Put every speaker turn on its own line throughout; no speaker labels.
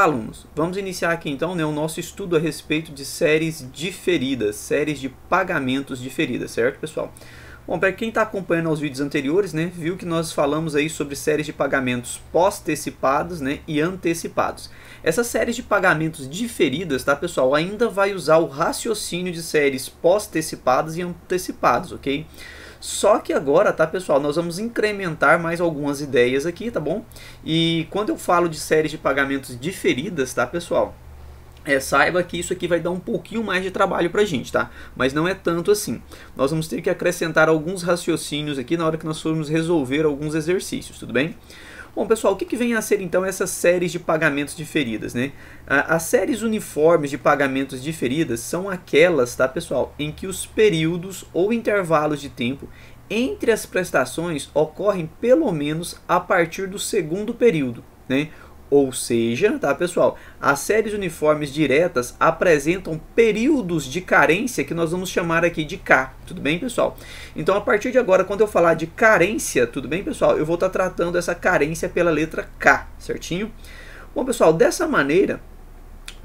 alunos, vamos iniciar aqui então, né, o nosso estudo a respeito de séries diferidas, séries de pagamentos diferidas, certo, pessoal? Bom, para quem está acompanhando os vídeos anteriores, né, viu que nós falamos aí sobre séries de pagamentos pós-antecipados, né, e antecipados. Essas séries de pagamentos diferidas, tá, pessoal, ainda vai usar o raciocínio de séries pós-antecipadas e antecipados, ok? Só que agora, tá, pessoal, nós vamos incrementar mais algumas ideias aqui, tá bom? E quando eu falo de séries de pagamentos diferidas, tá, pessoal, saiba que isso aqui vai dar um pouquinho mais de trabalho pra gente, tá? Mas não é tanto assim. Nós vamos ter que acrescentar alguns raciocínios aqui na hora que nós formos resolver alguns exercícios, tudo bem? Bom, pessoal, o que vem a ser então essas séries de pagamentos diferidas, né? As séries uniformes de pagamentos diferidas são aquelas, tá, pessoal, em que os períodos ou intervalos de tempo entre as prestações ocorrem pelo menos a partir do segundo período, né? Ou seja, tá, pessoal, as séries uniformes diretas apresentam períodos de carência que nós vamos chamar aqui de K, tudo bem, pessoal? Então, a partir de agora, quando eu falar de carência, tudo bem, pessoal? Eu vou estar tratando essa carência pela letra K, certinho? Bom, pessoal, dessa maneira,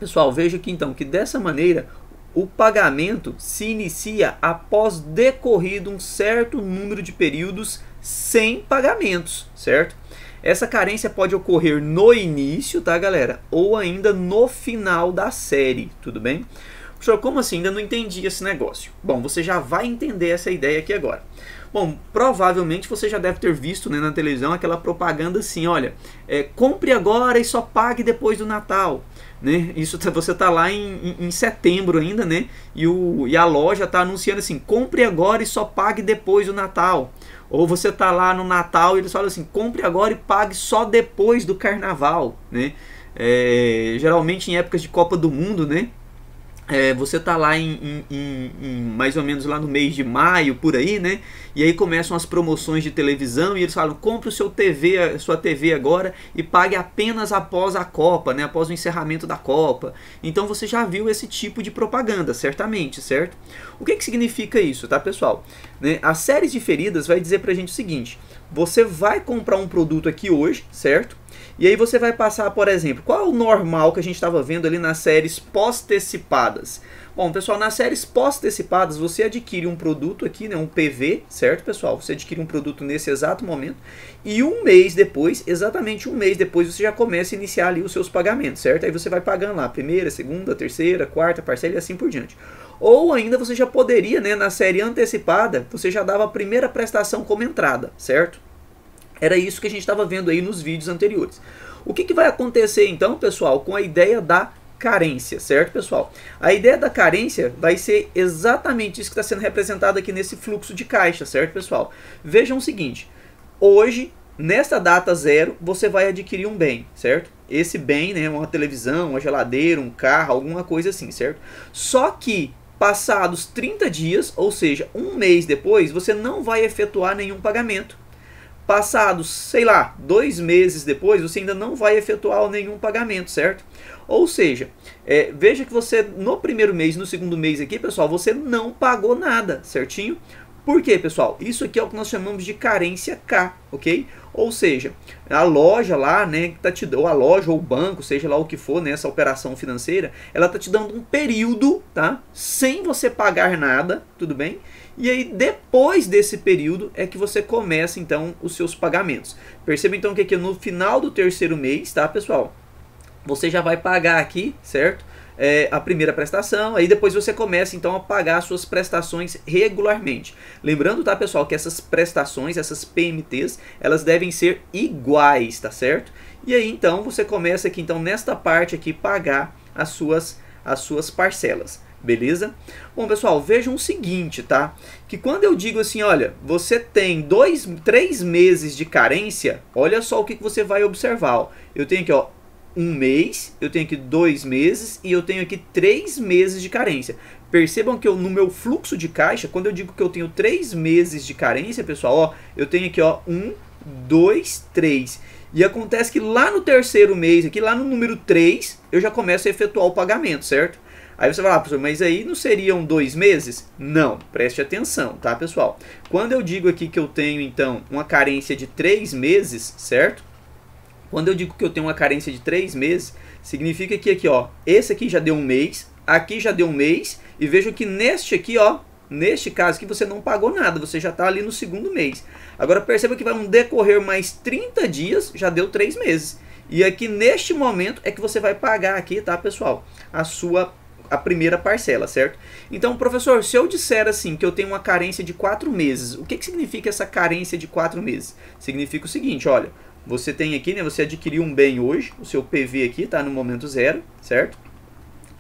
pessoal, veja aqui então que dessa maneira o pagamento se inicia após decorrido um certo número de períodos sem pagamentos, certo? Essa carência pode ocorrer no início, tá, galera? Ou ainda no final da série, tudo bem? Professor, como assim? Ainda não entendi esse negócio. Bom, você já vai entender essa ideia aqui agora. Bom, provavelmente você já deve ter visto, né, na televisão aquela propaganda assim, olha, compre agora e só pague depois do Natal. Né? Isso você está lá em setembro ainda, né? E a loja está anunciando assim, compre agora e só pague depois do Natal. Ou você está lá no Natal e eles falam assim, compre agora e pague só depois do Carnaval, né? Geralmente em épocas de Copa do Mundo, né? Você está lá mais ou menos lá no mês de maio, por aí, né? E aí começam as promoções de televisão e eles falam, compre sua TV agora e pague apenas após a Copa, né? Após o encerramento da Copa. Então você já viu esse tipo de propaganda, certamente, certo? O que significa isso, tá, pessoal? Né? As séries diferidas vai dizer pra gente o seguinte, você vai comprar um produto aqui hoje, certo? E aí você vai passar, por exemplo, qual é o normal que a gente estava vendo ali nas séries pós-antecipadas? Bom, pessoal, nas séries pós-antecipadas você adquire um produto aqui, né, um PV, certo, pessoal? Você adquire um produto nesse exato momento e um mês depois, exatamente um mês depois, você já começa a iniciar ali os seus pagamentos, certo? Aí você vai pagando lá a primeira, segunda, terceira, quarta parcela e assim por diante. Ou ainda você já poderia, né, na série antecipada, você já dava a primeira prestação como entrada, certo? Era isso que a gente estava vendo aí nos vídeos anteriores. O que vai acontecer então, pessoal, com a ideia da carência, certo, pessoal? A ideia da carência vai ser exatamente isso que está sendo representado aqui nesse fluxo de caixa, certo, pessoal? Vejam o seguinte, hoje, nesta data zero, você vai adquirir um bem, certo? Esse bem, né, uma televisão, uma geladeira, um carro, alguma coisa assim, certo? Só que passados 30 dias, ou seja, um mês depois, você não vai efetuar nenhum pagamento. Passados, sei lá, 2 meses depois, você ainda não vai efetuar nenhum pagamento, certo? Ou seja, veja que você no primeiro mês, no segundo mês aqui, pessoal, você não pagou nada, certinho? Por quê, pessoal? Isso aqui é o que nós chamamos de carência K, ok? Ou seja, a loja lá, né, ou a loja ou o banco, seja lá o que for, nessa operação financeira, ela está te dando um período, tá? Sem você pagar nada, tudo bem? E aí, depois desse período, é que você começa, então, os seus pagamentos. Perceba, então, que aqui no final do terceiro mês, tá, pessoal? Você já vai pagar aqui, certo? A primeira prestação, aí depois você começa, então, a pagar as suas prestações regularmente. Lembrando, tá, pessoal, que essas prestações, essas PMTs, elas devem ser iguais, tá certo? E aí, então, você começa aqui, então, nesta parte aqui, pagar as suas parcelas. Beleza? Bom, pessoal, vejam o seguinte, tá? Que quando eu digo assim, olha, você tem 3 meses de carência, olha só o que você vai observar. Ó. Eu tenho aqui, ó, 1 mês, eu tenho aqui 2 meses e eu tenho aqui 3 meses de carência. Percebam que no meu fluxo de caixa, quando eu digo que eu tenho 3 meses de carência, pessoal, ó, eu tenho aqui, ó, 1, 2, 3. E acontece que lá no terceiro mês, aqui lá no número 3, eu já começo a efetuar o pagamento, certo? Aí você vai lá, professor, mas aí não seriam 2 meses? Não, preste atenção, tá, pessoal? Quando eu digo aqui que eu tenho, então, uma carência de 3 meses, certo? Quando eu digo que eu tenho uma carência de 3 meses, significa que aqui, ó, esse aqui já deu um mês, aqui já deu um mês, e vejam que neste aqui, ó, neste caso aqui você não pagou nada, você já está ali no segundo mês. Agora perceba que vai decorrer mais 30 dias, já deu 3 meses. E aqui neste momento é que você vai pagar aqui, tá, pessoal, a primeira parcela, certo? Então, professor, se eu disser assim que eu tenho uma carência de 4 meses, o que significa essa carência de 4 meses? Significa o seguinte, olha, você tem aqui, né, você adquiriu um bem hoje, o seu PV aqui está no momento 0, certo?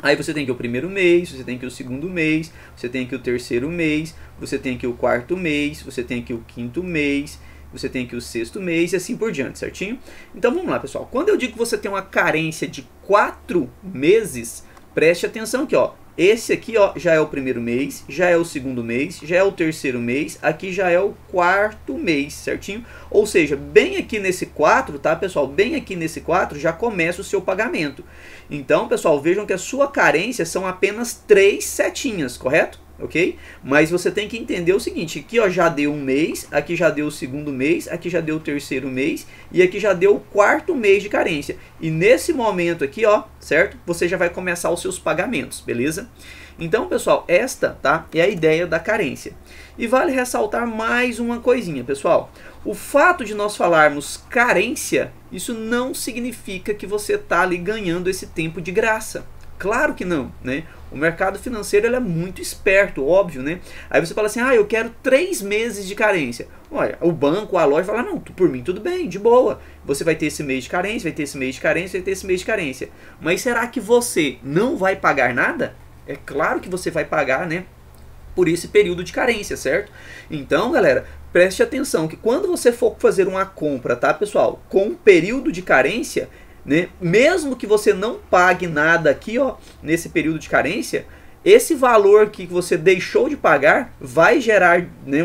Aí você tem aqui o primeiro mês, você tem aqui o segundo mês, você tem aqui o terceiro mês, você tem aqui o quarto mês, você tem aqui o quinto mês, você tem aqui o sexto mês e assim por diante, certinho? Então vamos lá, pessoal. Quando eu digo que você tem uma carência de 4 meses, preste atenção aqui, ó. Esse aqui, ó, já é o primeiro mês, já é o segundo mês, já é o terceiro mês, aqui já é o quarto mês, certinho? Ou seja, bem aqui nesse 4, tá, pessoal? Bem aqui nesse 4 já começa o seu pagamento. Então, pessoal, vejam que a sua carência são apenas 3 setinhas, correto? Ok? Mas você tem que entender o seguinte, aqui ó, já deu um mês, aqui já deu o segundo mês, aqui já deu o terceiro mês e aqui já deu o quarto mês de carência. E nesse momento aqui, ó, certo? Você já vai começar os seus pagamentos, beleza? Então, pessoal, esta, tá, é a ideia da carência. E vale ressaltar mais uma coisinha, pessoal. O fato de nós falarmos carência, isso não significa que você está ali ganhando esse tempo de graça. Claro que não, né? O mercado financeiro ele é muito esperto, óbvio, né? Aí você fala assim, ah, eu quero 3 meses de carência. Olha, o banco, a loja fala, não, por mim tudo bem, de boa. Você vai ter esse mês de carência, vai ter esse mês de carência, vai ter esse mês de carência. Mas será que você não vai pagar nada? É claro que você vai pagar, né? Por esse período de carência, certo? Então, galera, preste atenção que quando você for fazer uma compra, tá, pessoal? Com um período de carência, né? Mesmo que você não pague nada aqui, ó, nesse período de carência, esse valor que você deixou de pagar vai gerar, né,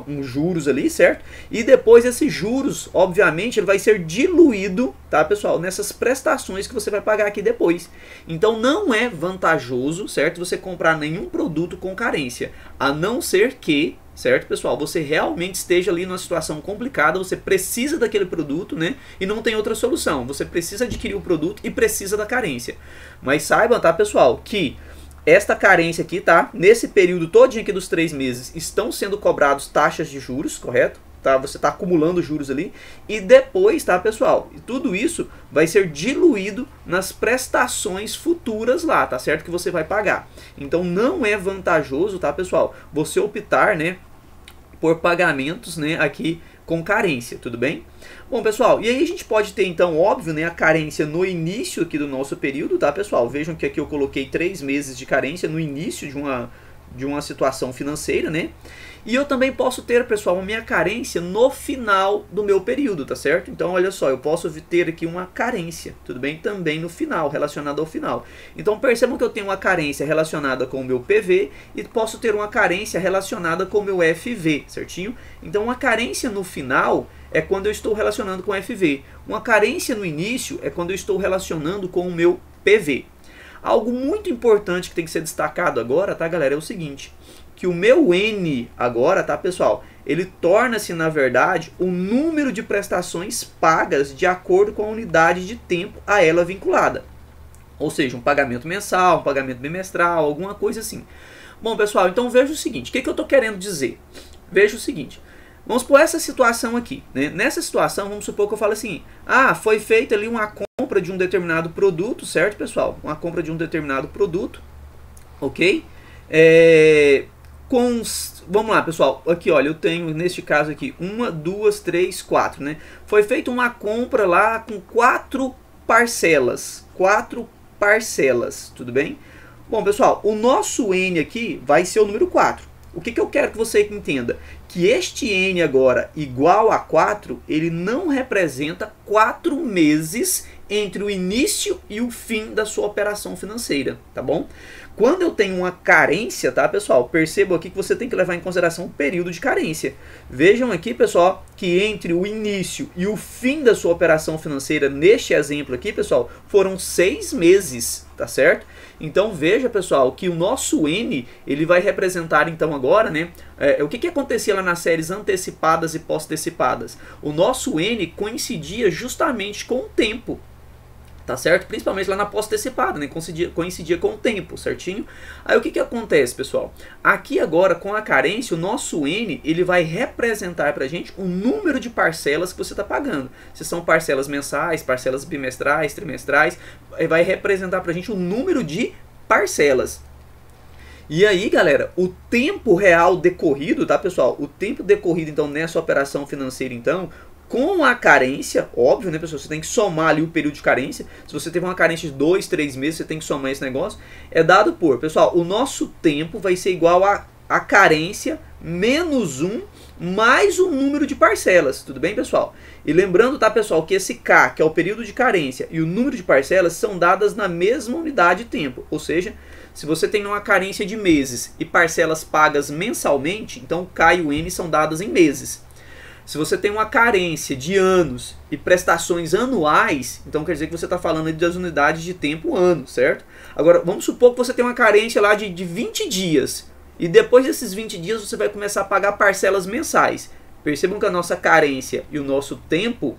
um juros ali, certo? E depois esses juros, obviamente, ele vai ser diluído, tá, pessoal? Nessas prestações que você vai pagar aqui depois. Então não é vantajoso, certo? Você comprar nenhum produto com carência, a não ser que, certo, pessoal, você realmente esteja ali numa situação complicada, você precisa daquele produto, né, e não tem outra solução, você precisa adquirir o produto e precisa da carência. Mas saibam, tá, pessoal, que esta carência aqui, tá, nesse período todinho aqui dos 3 meses, estão sendo cobrados taxas de juros, correto? Tá, você está acumulando juros ali, e depois, tá, pessoal, tudo isso vai ser diluído nas prestações futuras lá, tá certo? Que você vai pagar. Então não é vantajoso, tá, pessoal, você optar, né, por pagamentos, né, aqui com carência, tudo bem? Bom, pessoal, e aí a gente pode ter, então, óbvio, né, a carência no início aqui do nosso período, tá, pessoal? Vejam que aqui eu coloquei 3 meses de carência no início de uma situação financeira, né? E eu também posso ter, pessoal, a minha carência no final do meu período, tá certo? Então, olha só, eu posso ter aqui uma carência, tudo bem? Também no final, relacionada ao final. Então, percebam que eu tenho uma carência relacionada com o meu PV e posso ter uma carência relacionada com o meu FV, certinho? Então, uma carência no final é quando eu estou relacionando com o FV. Uma carência no início é quando eu estou relacionando com o meu PV. Algo muito importante que tem que ser destacado agora, tá, galera, é o seguinte, que o meu N agora, tá, pessoal, ele torna-se, na verdade, o número de prestações pagas de acordo com a unidade de tempo a ela vinculada. Ou seja, um pagamento mensal, um pagamento bimestral, alguma coisa assim. Bom, pessoal, então veja o seguinte, o que eu estou querendo dizer? Veja o seguinte, vamos por essa situação aqui, né? Nessa situação, vamos supor que eu falo assim, ah, foi feita ali uma compra de um determinado produto, certo, pessoal? Uma compra de um determinado produto, ok? Vamos lá, pessoal, aqui, olha, eu tenho, neste caso aqui, 1, 2, 3, 4, né? Foi feita uma compra lá com 4 parcelas, tudo bem? Bom, pessoal, o nosso N aqui vai ser o número 4. O que eu quero que você entenda? Que este N agora igual a 4, ele não representa 4 meses entre o início e o fim da sua operação financeira, tá bom? Quando eu tenho uma carência, tá, pessoal? Percebam aqui que você tem que levar em consideração o período de carência. Vejam aqui, pessoal, que entre o início e o fim da sua operação financeira, neste exemplo aqui, pessoal, foram 6 meses, tá certo? Então veja, pessoal, que o nosso N, ele vai representar então agora, né, o que acontecia lá nas séries antecipadas e pós-antecipadas. O nosso N coincidia justamente com o tempo. Tá certo? Principalmente lá na pós-antecipada, né? Coincidia com o tempo, certinho? Aí o que acontece, pessoal? Aqui agora, com a carência, o nosso N, ele vai representar pra gente o número de parcelas que você está pagando. Se são parcelas mensais, parcelas bimestrais, trimestrais, vai representar pra gente o número de parcelas. E aí, galera, o tempo real decorrido, tá, pessoal? O tempo decorrido, então, nessa operação financeira, então, com a carência, óbvio, né, pessoal? Você tem que somar ali o período de carência. Se você teve uma carência de 2, 3 meses, você tem que somar esse negócio. É dado por, pessoal, o nosso tempo vai ser igual a carência menos 1 mais o número de parcelas. Tudo bem, pessoal? E lembrando, tá, pessoal, que esse K, que é o período de carência, e o número de parcelas são dadas na mesma unidade de tempo. Ou seja, se você tem uma carência de meses e parcelas pagas mensalmente, então o K e o N são dadas em meses. Se você tem uma carência de anos e prestações anuais, então quer dizer que você está falando das unidades de tempo ano, certo? Agora, vamos supor que você tem uma carência lá de 20 dias. E depois desses 20 dias você vai começar a pagar parcelas mensais. Percebam que a nossa carência e o nosso tempo,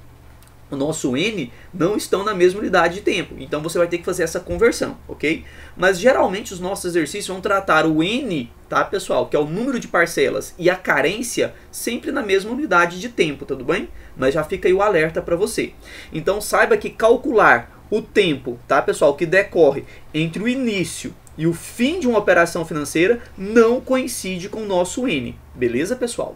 o nosso N, não estão na mesma unidade de tempo. Então você vai ter que fazer essa conversão, ok? Mas geralmente os nossos exercícios vão tratar o N, tá, pessoal? Que é o número de parcelas, e a carência sempre na mesma unidade de tempo, tudo bem? Mas já fica aí o alerta para você. Então saiba que calcular o tempo, tá, pessoal, que decorre entre o início e o fim de uma operação financeira não coincide com o nosso N. Beleza, pessoal?